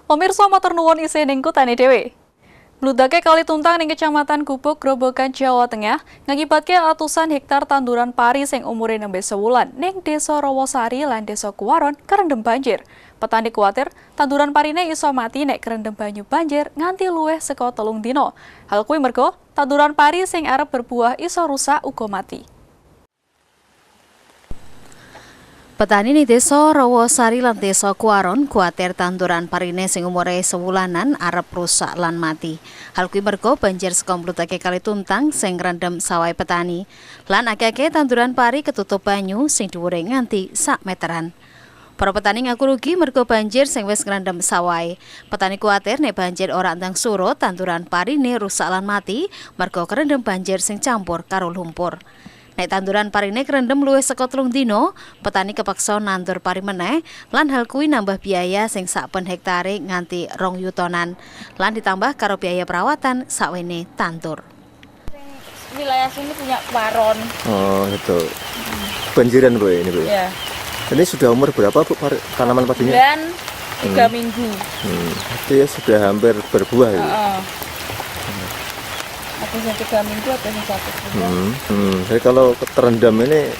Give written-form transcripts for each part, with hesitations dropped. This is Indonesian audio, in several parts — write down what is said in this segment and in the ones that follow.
Pemirsa matur nuwun isih ning kutane dhewe. Bludake Kali Tuntang ning Kecamatan Gubuk, Grobogan, Jawa Tengah ngakibatke atusan hektar tanduran pari sing umure nembe sewulan ning Desa Rawasari lan Desa Kuwaron kerendem banjir. Petani kuwatir tanduran parine iso mati nek kerendem banyu banjir nganti luwih saka 3 dina. Hal kuwi merga tanduran pari sing arep berbuah iso rusak uga mati. Petani ning Desa Rawasari lan Desa Kuwaron kuwatir tanduran parine sing umure sewulanan arep rusak lan mati. Hal kuwi merga banjir saka mbludake Kali Tuntang sing ngrendhem sawah petani. Lan akeh-akeh tanduran pari ketutup banyu sing dhuwure nganti sak meteran. Para petani ngaku rugi merga banjir sing wis ngrendhem sawahe. Petani kuwatir nek banjir ora ndang surut tanduran parine rusak lan mati merga kerendhem banjir sing campur karo lumpur. Nek tanduran parine kerendhem luwih saka 3 dina, petani kepaksa nandur pari meneh lan hal kuwi nambah biaya sing saben hektare nganti 2 yutonan. Lan ditambah karo biaya perawatan sakwene tandur. Wilayah sini punya waron. Oh, itu. Banjiran Bu ini Bu. Ya. Ini sudah umur berapa Bu tanaman padinya? Dan 3 minggu. Itu ya sudah hampir berbuah ya. Ada yang 3 minggu, ada yang 1 bulan. Jadi kalau terendam ini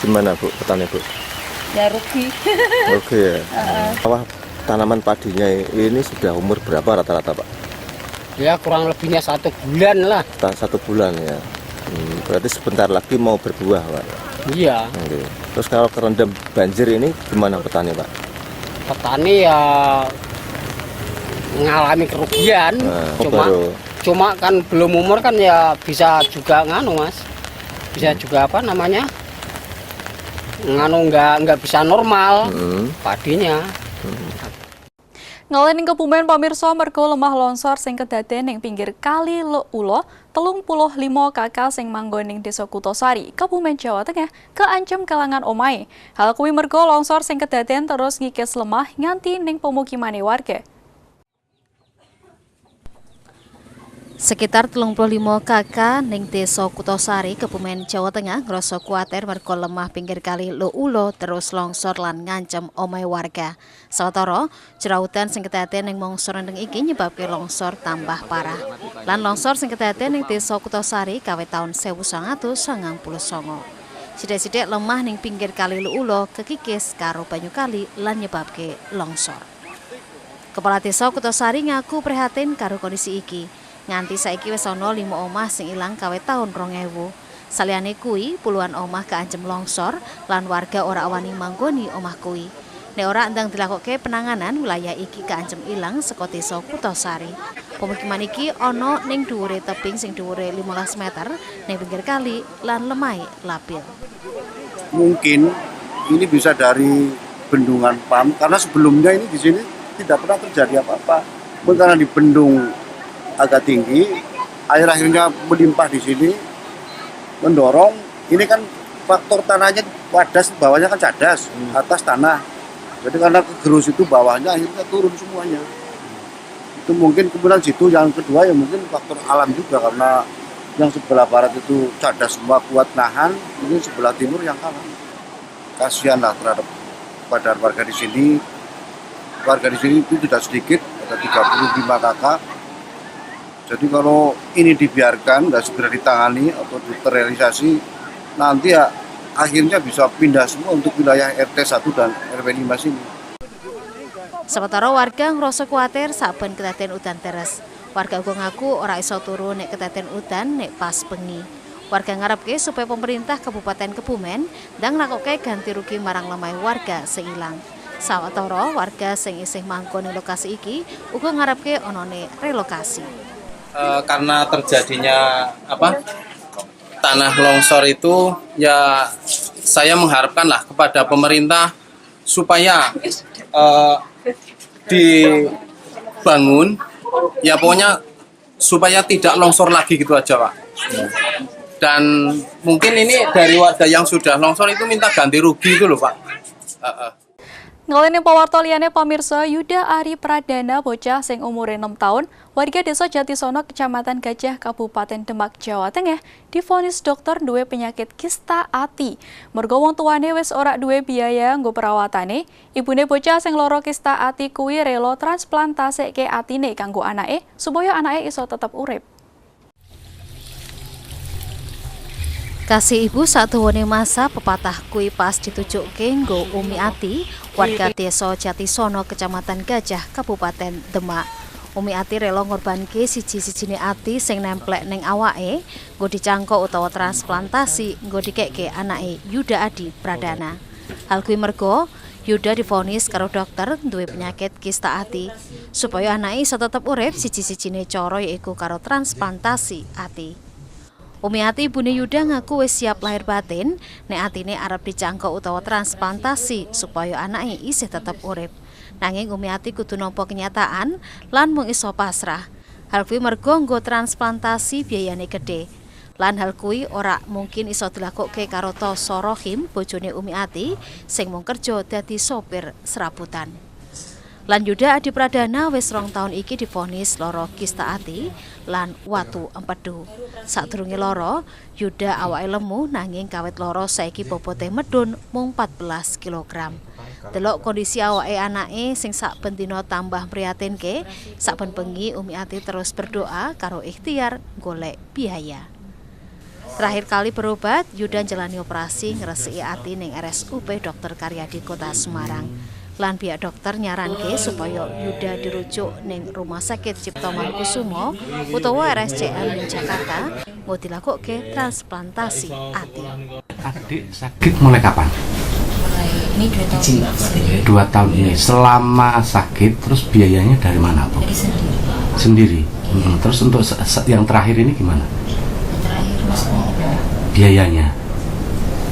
gimana Bu petani Bu? Ya rugi. Oke ya. Sawah tanaman padinya ini sudah umur berapa rata-rata Pak? Ya kurang lebihnya 1 bulan lah. 1 bulan ya. Berarti sebentar lagi mau berbuah Pak. Iya. Oke. Terus kalau terendam banjir ini gimana petani Pak? Petani ya mengalami kerugian. Cuma kan belum umur kan ya bisa juga nganu Mas. Bisa juga apa namanya? Nganu nggak bisa normal padinya. Ngalaning Kebumen pamirsa merga lemah longsor sing kedaden ning pinggir Kali Ulo 35 kakak sing manggon ning Desa Kutosari, Kebumen, Jawa Tengah keancem kalangan omahe. Hal kuwi merga longsor sing kedaden terus ngikis lemah nganti ning pemukimane warga. Sekitar 35 kakak ning Desa Kutosari, Kebumen, Jawa Tengah ngrasa kuwatir merga lemah pinggir Kali Ulo terus longsor lan ngancem omahe warga. Sawetara jerautan sing kedaden ning mangsa rendheng iki nyebabke longsor tambah parah. Lan longsor sing kedaden ning Desa Kutosari kawit taun 1999. Sithik-sithik lemah ning pinggir Kali Ulo kekikis karo banyu kali lan nyebabke longsor. Kepala Desa Kutosari ngaku prihatin karo kondisi iki. Nganti saiki wis ana 5 omah sing ilang kawit taun 2000. Saliyane kuwi puluhan omah kaancem longsor lan warga ora wani manggoni omah kuwi. Nek ora ndang dilakoke penanganan wilayah iki kaancem ilang saka Desa Kutosari. Pemukiman iki ana ning dhuwure tebing sing dhuwure 15 meter ning pinggir kali lan lemahe labil. Mungkin ini bisa dari bendungan PAM karena sebelumnya ini di sini tidak pernah terjadi apa-apa. Karena di bendung agak tinggi, air akhirnya melimpah di sini, mendorong. Ini kan faktor tanahnya wadas, bawahnya kan cadas, atas tanah. Jadi karena kegerus itu bawahnya akhirnya turun semuanya. Itu mungkin kemudian situ. Yang kedua ya mungkin faktor alam juga karena yang sebelah barat itu cadas semua kuat nahan, mungkin sebelah timur yang kalah. Kasihan lah terhadap pada warga di sini. Warga di sini itu tidak sedikit, ada 35 kakak. Jadi kalau ini dibiarkan, nggak segera ditangani atau terrealisasi, nanti ya akhirnya bisa pindah semua untuk wilayah RT 1 dan RW 5 sini. Sementara warga ngrasa kuwatir saben kedaden udan deres. Warga uga ngaku ora iso turu nek kedaden udan nek pas bengi. Warga ngarepke supaya pemerintah Kabupaten Kebumen ndang nakoke ganti rugi marang lemah warga sing ilang. Sawetara warga sing isih manggon ing lokasi iki uga ngarepke onone relokasi. Karena terjadinya tanah longsor itu ya saya mengharapkanlah kepada pemerintah supaya dibangun ya pokoknya supaya tidak longsor lagi gitu aja Pak. Dan mungkin ini dari warga yang sudah longsor itu minta ganti rugi itu loh Pak. Ngalini pawarta liyane pamirsa, Yuda Ari Pradana bocah sing umure 6 tahun, warga desa Jatisono Kecamatan Gajah Kabupaten Demak, Jawa Tengah, divonis dokter duwe penyakit kista ati. Mergo wong tuwane wis ora duwe biaya nggo perawatane, ibune bocah sing lara kista ati kuwi rela transplantasike atine kanggo anake supaya anake iso tetep urip. Kasih ibu satuwane masa pepatah kui pas ditujukke nggo Umi Ati, warga desa Jatisono Kecamatan Gajah Kabupaten Demak. Umi Ati rela ngorbanke siji-sijine ati sing nemplek ning awake nggo dicangkok utawa transplantasi nggo dikekke anake Yuda Adi Pradana. Hal kuwi mergo Yuda divonis karo dokter duwe penyakit kista ati supaya anake iso tetep urip siji-sijine cara yaiku karo transplantasi ati. Umi Ati ibune Yuda ngaku wis siap lahir batin nek atine arep dicangkok utawa transplantasi supaya anake isih tetep urip. Nanging Umi Ati kudu nampa kenyataan lan mung iso pasrah. Hal kuwi mergo nggo transplantasi biayane gedhe. Lan hal kuwi ora mungkin iso dilakokke karo Toso Rohim, bojone Umi Ati sing mung kerja dadi sopir serabutan. Lan Yuda Adi Pradana wis 2 tahun iki divonis lara kista ati lan watu empedu. Sadurunge lara, Yuda awake lemu nanging kawit lara saiki bobote medun mung 14 kg. Delok kondisi awake anake sing saben dina tambah prihatinke, saben bengi Umi Ati terus berdoa karo ikhtiar golek biaya. Terakhir kali berobat, Yuda jalani operasi ngresiki ati ning RSUP Dr. Karyadi Kota Semarang. Lan pihak dokter nyaranke supaya Yuda dirujuk ning Rumah Sakit Cipto Mangunkusumo utawa RSCM ning Jakarta mau dilakuke transplantasi ati. Adik sakit mulai kapan? Mulai ini 2 tahun. 2 tahun ini. Selama sakit terus biayanya dari mana, Bu? Dari sendiri. Sendiri. Terus untuk yang terakhir ini gimana? Yang terakhir maksudnya biayanya?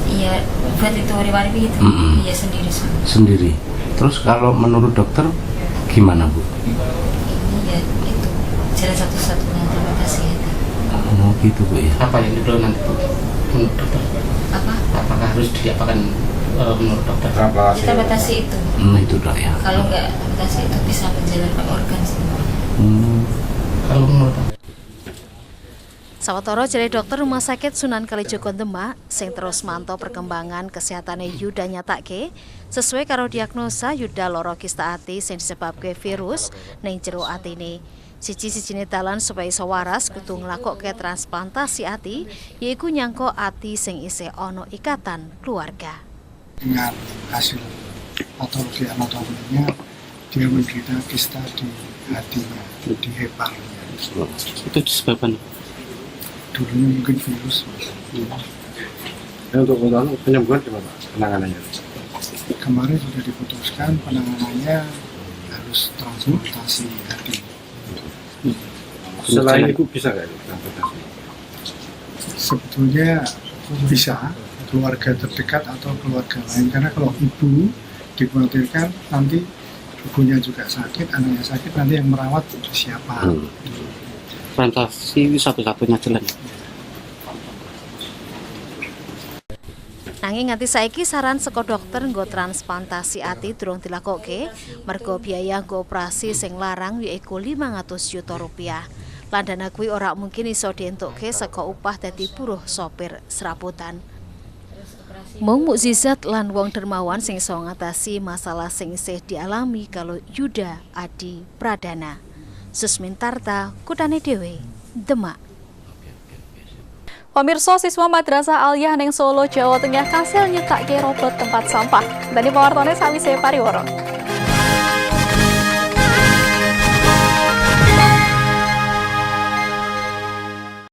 Iya, buat itu wari-wari gitu. Iya sendiri semua. Sendiri. Terus kalau menurut dokter gimana, Bu? Ini ya itu jalan satu-satunya terima kasih ya. Oh gitu, Bu ya. Apa yang dulu nanti Bu? Menurut dokter? Apa? Apakah harus diapakan menurut dokter? Kita batasi itu. Itu dok ya. Kalau nggak batasi itu bisa menjalankan organ semua. Kalau menurut dokter? Sawetara jare dokter Rumah Sakit Sunan Kalijogo Demak sing terus mantau perkembangan kesehatane Yuda nyatake sesuai karo diagnosa Yuda lara kista ati sing disebabke virus ning jero atine. Siji-sijine dalan supaya iso waras kudu nglakokke transplantasi ati yaiku nyangkok ati sing isih ana ikatan keluarga. Dengan hasil patologi anatominya dia menderita kista di hatinya, di heparnya. Itu disebabkan dulunya mungkin virus. Untuk penyembuhan gimana penanganannya? Kemarin sudah diputuskan penanganannya harus transplantasi hati. Selain itu bisa nggak transplantasi? Sebetulnya bisa keluarga terdekat atau keluarga lain, karena kalau ibu dikhawatirkan nanti ibunya juga sakit, anaknya sakit, nanti yang merawat itu siapa? transplantasi satu-satunya jalan. Nanging nganti saiki saran saka dokter nggo transplantasi ati durung dilakokke mergo biaya nggo operasi sing larang yaiku 500 juta rupiah. Lan dana kuwi ora mungkin iso dientukke saka upah dadi buruh sopir serabutan. Mung mukjizat lan wong dermawan sing iso ngatasi masalah sing isih dialami kalau Yuda Adi Pradana. Susmintarta, Kutane Dewe, Demak. Pamirsa, siswa Madrasah Aliyah ning Solo, Jawa Tengah kasil nyetake robot tempat sampah. Dadi pawartane sawise pariwara.